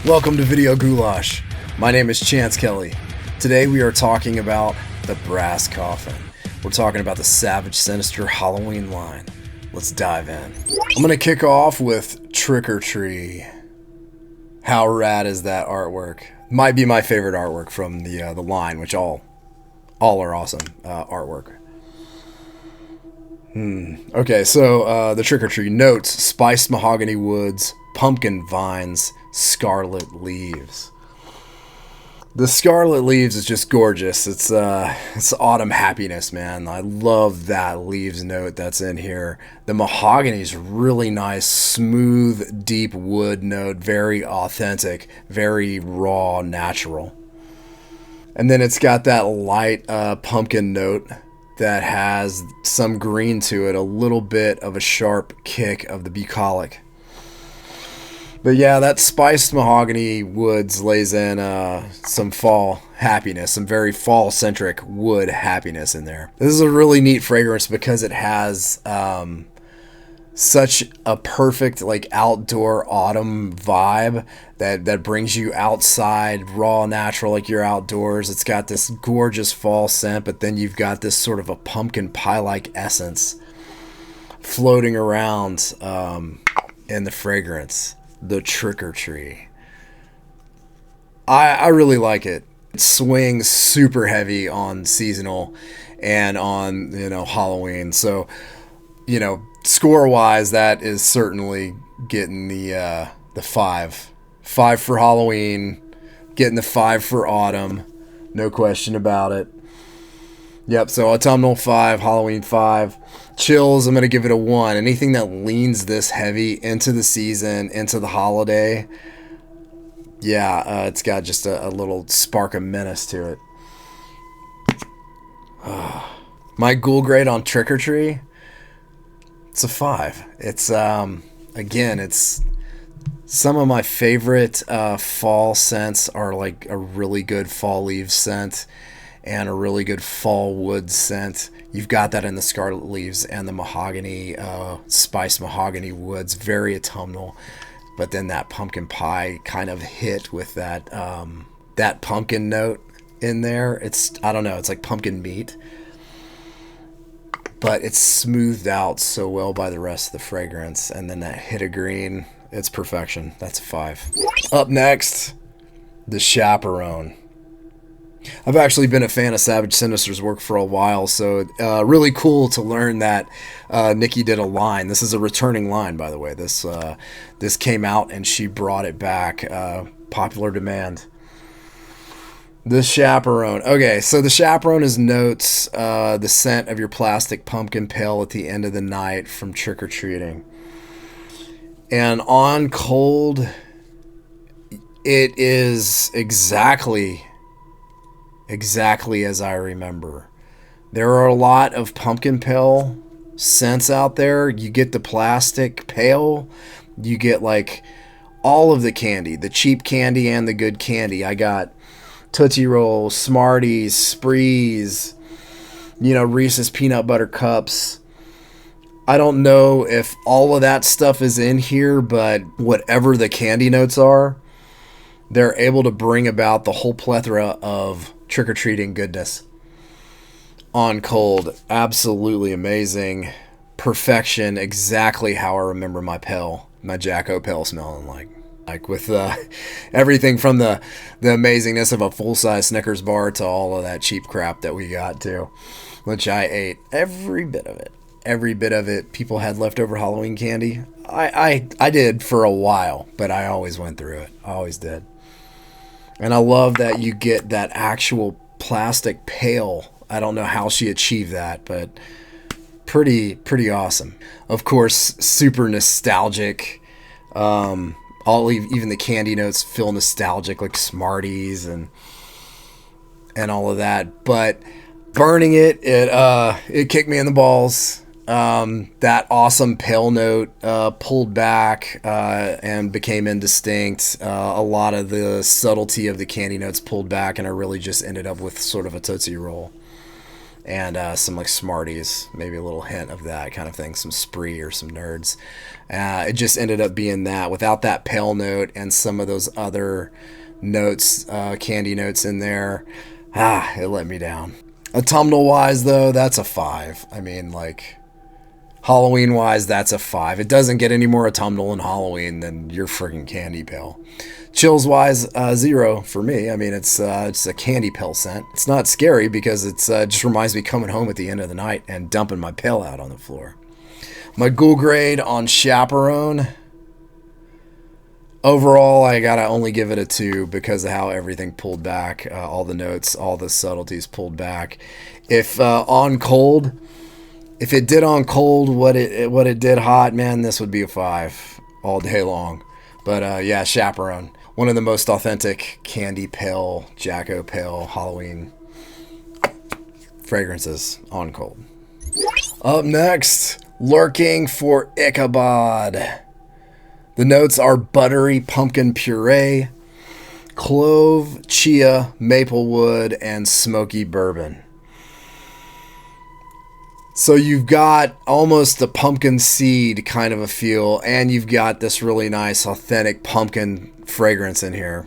Welcome to Video Ghoulash. My name is Chance Kelly. Today we are talking about the Brass Coffin. We're talking about the Savage Sinister Halloween line. Let's dive in. I'm going to kick off with Trick or Treat. How rad is that artwork? Might be my favorite artwork from the line, which all are awesome artwork. Okay, so the Trick or Treat notes: spiced mahogany woods, pumpkin vines, scarlet leaves. The scarlet leaves is just gorgeous. It's autumn happiness, man. I love that leaves note that's in here. The mahogany is really nice, smooth, deep wood note, very authentic, very raw, natural. And then it's got that light pumpkin note that has some green to it, a little bit of a sharp kick of the bucolic. But yeah, that spiced mahogany woods lays in some fall happiness, some very fall-centric wood happiness in there. This is a really neat fragrance because it has such a perfect like outdoor autumn vibe that brings you outside, raw, natural, like you're outdoors. It's got this gorgeous fall scent, but then you've got this sort of a pumpkin pie-like essence floating around in the fragrance. The Trick or Treat. I really like it. It swings super heavy on seasonal and on, Halloween. So, score-wise, that is certainly getting the 5. 5 for Halloween, getting the 5 for autumn. No question about it. Yep, so autumnal 5, Halloween 5. Chills, I'm going to give it a 1. Anything that leans this heavy into the season, into the holiday, it's got just a little spark of menace to it. My ghoul grade on Trick or Treat, it's a 5. It's, again, it's some of my favorite fall scents are like a really good fall leaf scent and a really good fall wood scent. You've got that in the scarlet leaves and the mahogany, spiced mahogany woods, very autumnal. But then that pumpkin pie kind of hit with that that pumpkin note in there. I don't know, it's like pumpkin meat. But it's smoothed out so well by the rest of the fragrance. And then that hit of green, it's perfection. That's a 5. Up next, the Chaperone. I've actually been a fan of Savage Sinister's work for a while, so really cool to learn that Nikki did a line. This is a returning line, by the way. This came out and she brought it back. Popular demand. The Chaperone. Okay, so the Chaperone is notes the scent of your plastic pumpkin pail at the end of the night from trick-or-treating. And on cold, it is exactly as I remember. There are a lot of pumpkin pail scents out there. You get the plastic pail, you get like all of the candy, the cheap candy and the good candy. I got Tootsie Rolls, Smarties, Sprees, Reese's Peanut Butter Cups. I don't know if all of that stuff is in here, but whatever the candy notes are, they're able to bring about the whole plethora of trick-or-treating goodness on cold. Absolutely amazing. Perfection. Exactly how I remember my Jacko pail smelling like with everything from the amazingness of a full-size Snickers bar to all of that cheap crap that we got too, which I ate every bit of it. People had leftover Halloween candy. I did for a while, but I always went through it. I always did. And I love that you get that actual plastic pail. I don't know how she achieved that, but pretty awesome. Of course, super nostalgic. Even the candy notes feel nostalgic, like Smarties and all of that. But burning it kicked me in the balls. That awesome pale note pulled back and became indistinct. A lot of the subtlety of the candy notes pulled back, and I really just ended up with sort of a Tootsie Roll. and some like Smarties, maybe a little hint of that kind of thing, some Spree or some Nerds. It just ended up being that without that pale note and some of those other notes, candy notes in there. It let me down. Autumnal wise though, that's a 5. I mean, like, Halloween wise, that's a 5. It doesn't get any more autumnal in Halloween than your friggin' candy pill. Chills wise, 0 for me. I mean, it's a candy pill scent. It's not scary because it's just reminds me coming home at the end of the night and dumping my pill out on the floor. My ghoul grade on Chaperone. Overall, I gotta only give it a 2 because of how everything pulled back, all the notes, all the subtleties pulled back. If on cold, if it did on cold what it did hot, man, this would be a 5 all day long. But yeah, Chaperone, one of the most authentic candy pale, Jacko pale Halloween fragrances on cold. Up next, lurking for Ichabod. The notes are buttery pumpkin puree, clove, chia, maplewood, and smoky bourbon. So you've got almost a pumpkin seed kind of a feel, and you've got this really nice authentic pumpkin fragrance in here.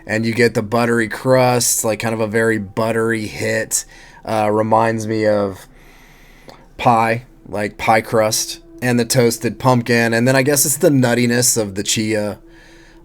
And you get the buttery crust, like kind of a very buttery hit. Reminds me of pie, like pie crust. And the toasted pumpkin, and then I guess it's the nuttiness of the chia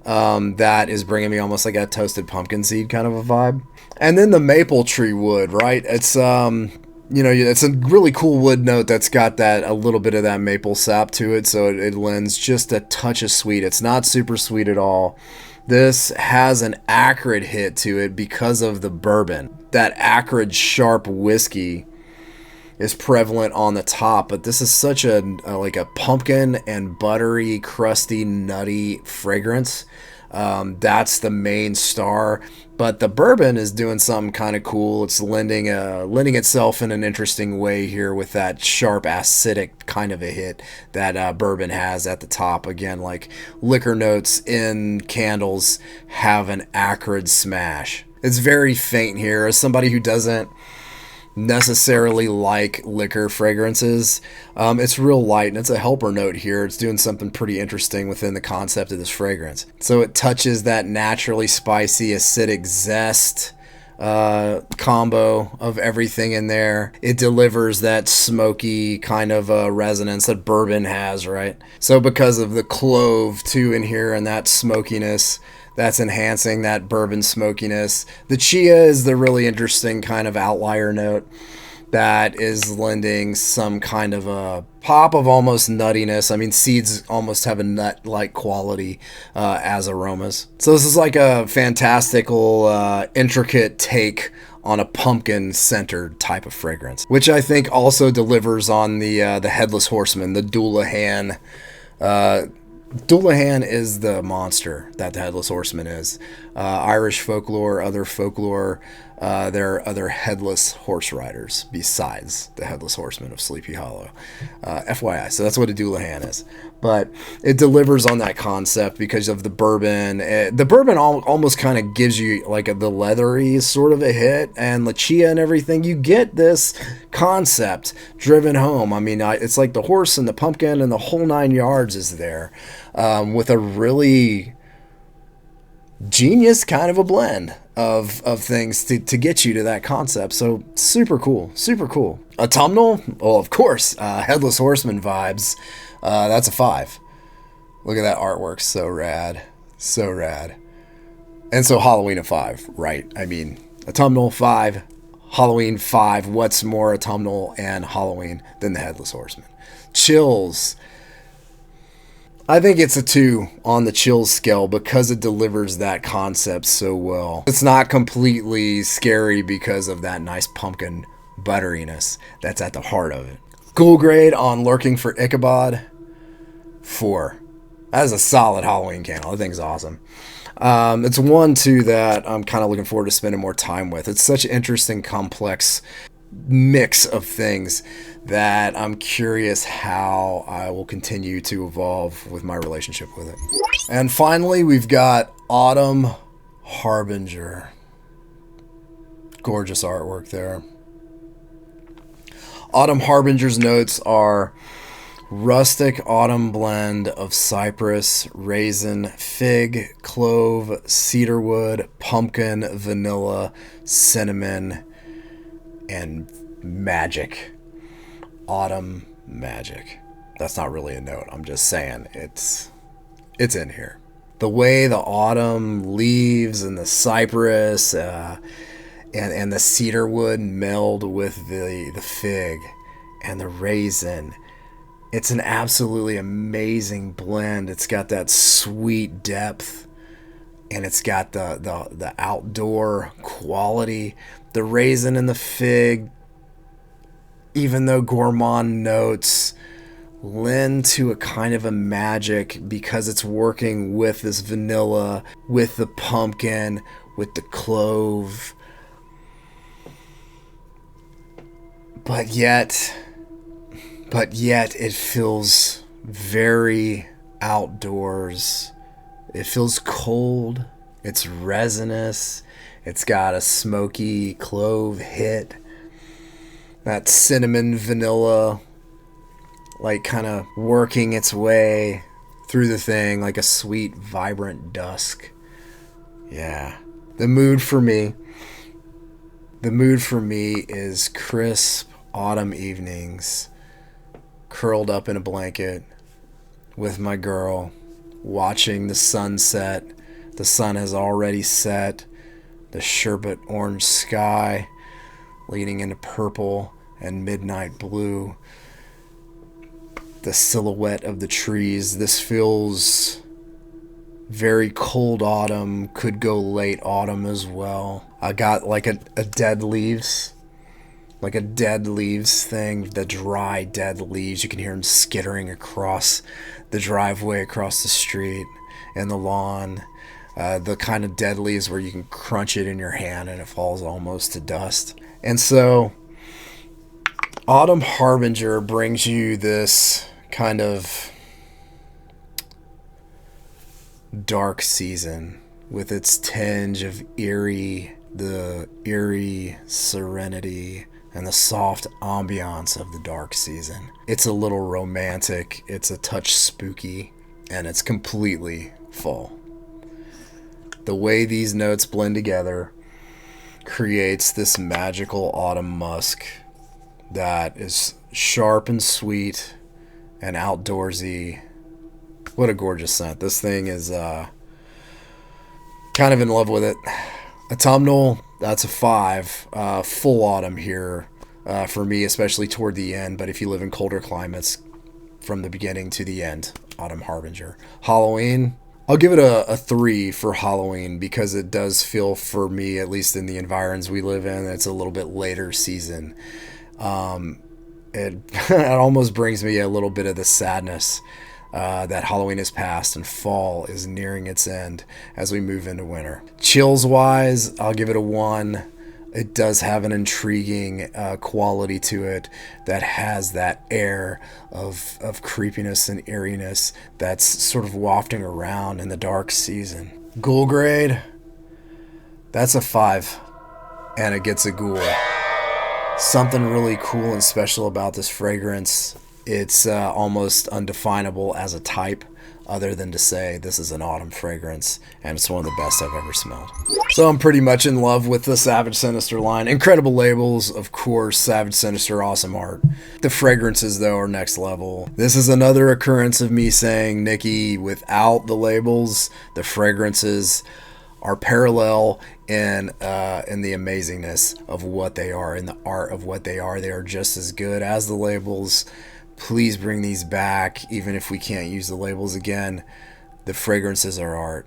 that is bringing me almost like a toasted pumpkin seed kind of a vibe. And then the maple tree wood, right? It's it's a really cool wood note that's got that a little bit of that maple sap to it, so it lends just a touch of sweet. It's not super sweet at all. This has an acrid hit to it because of the bourbon. That acrid, sharp whiskey is prevalent on the top, but this is such a pumpkin and buttery, crusty, nutty fragrance. That's the main star, but the bourbon is doing something kind of cool. It's lending itself in an interesting way here with that sharp, acidic kind of a hit that bourbon has at the top. Again, like liquor notes in candles have an acrid smash. It's very faint here. As somebody who doesn't necessarily like liquor fragrances, it's real light, and it's a helper note here. It's doing something pretty interesting within the concept of this fragrance. So it touches that naturally spicy acidic zest combo of everything in there. It delivers that smoky kind of resonance that bourbon has, right? So because of the clove too in here and that smokiness, that's enhancing that bourbon smokiness. The chia is the really interesting kind of outlier note that is lending some kind of a pop of almost nuttiness. I mean, seeds almost have a nut-like quality as aromas. So this is like a fantastical, intricate take on a pumpkin-centered type of fragrance, which I think also delivers on the Headless Horseman, the Ghoulash. Ghoulash is the monster that the Headless Horseman is. Irish folklore, other folklore, there are other headless horse riders besides the Headless Horseman of Sleepy Hollow. FYI, so that's what a Ghoulash is. But it delivers on that concept because of the bourbon. The bourbon almost kind of gives you like the leathery sort of a hit, and the chia and everything. You get this concept driven home. I mean, it's like the horse and the pumpkin and the whole 9 yards is there, with a really genius kind of a blend of things to get you to that concept. So super cool. Autumnal, well, of course, Headless Horseman vibes. That's a 5. Look at that artwork, so rad. And so Halloween a 5, right? I mean, autumnal 5, Halloween 5. What's more autumnal and Halloween than the Headless Horseman? Chills, I think it's a 2 on the chills scale because it delivers that concept so well. It's not completely scary because of that nice pumpkin butteriness that's at the heart of it. Ghoul grade on Lurking for Ichabod, 4. That is a solid Halloween candle. I think it's awesome. It's one, too, that I'm kind of looking forward to spending more time with. It's such an interesting, complex mix of things that I'm curious how I will continue to evolve with my relationship with it. And finally, we've got Autumn Harbinger. Gorgeous artwork there. Autumn Harbinger's notes are rustic autumn blend of cypress, raisin, fig, clove, cedarwood, pumpkin, vanilla, cinnamon, and magic. Autumn magic. That's not really a note. I'm just saying it's in here. The way the autumn leaves and the cypress and the cedarwood meld with the fig and the raisin. It's an absolutely amazing blend. It's got that sweet depth, and it's got the outdoor quality. The raisin and the fig, even though gourmand notes, lend to a kind of a magic because it's working with this vanilla, with the pumpkin, with the clove. But yet it feels very outdoors. It feels cold. It's resinous. It's got a smoky clove hit. That cinnamon vanilla, like kind of working its way through the thing like a sweet, vibrant dusk. Yeah. The mood for me is crisp autumn evenings, curled up in a blanket with my girl, watching the sunset. The sun has already set. The sherbet orange sky leading into purple and midnight blue. The silhouette of the trees. This feels very cold autumn, could go late autumn as well. I got like a dead leaves thing, the dry dead leaves. You can hear them skittering across the driveway, across the street, and the lawn. The kind of dead leaves where you can crunch it in your hand and it falls almost to dust. And so Autumn Harbinger brings you this kind of dark season with its tinge of the eerie serenity and the soft ambiance of the dark season. It's a little romantic, it's a touch spooky, and it's completely full. The way these notes blend together creates this magical autumn musk that is sharp and sweet and outdoorsy. What a gorgeous scent. This thing is kind of in love with it. Autumnal, that's a 5. Full autumn here for me, especially toward the end. But if you live in colder climates, from the beginning to the end, Autumn Harbinger. Halloween, I'll give it a 3 for Halloween because it does feel, for me, at least in the environs we live in, it's a little bit later season. It almost brings me a little bit of the sadness that Halloween is past and fall is nearing its end as we move into winter. Chills wise, I'll give it a 1. It does have an intriguing quality to it that has that air of creepiness and eeriness that's sort of wafting around in the dark season. Ghoul grade, that's a 5, and it gets a ghoul. Something really cool and special about this fragrance. It's almost undefinable as a type, other than to say this is an autumn fragrance, and it's one of the best I've ever smelled. So I'm pretty much in love with the Savage Sinister line. Incredible labels, of course, Savage Sinister, awesome art. The fragrances, though, are next level. This is another occurrence of me saying, Nikki, without the labels, the fragrances are parallel in the amazingness of what they are, in the art of what they are. They are just as good as the labels. Please bring these back, even if we can't use the labels again. The fragrances are art,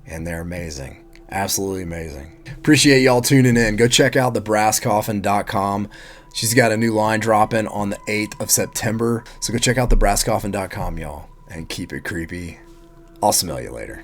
and they're amazing. Absolutely amazing. Appreciate y'all tuning in. Go check out thebrasscoffin.com. She's got a new line dropping on the 8th of September. So go check out thebrasscoffin.com, y'all, and keep it creepy. I'll smell you later.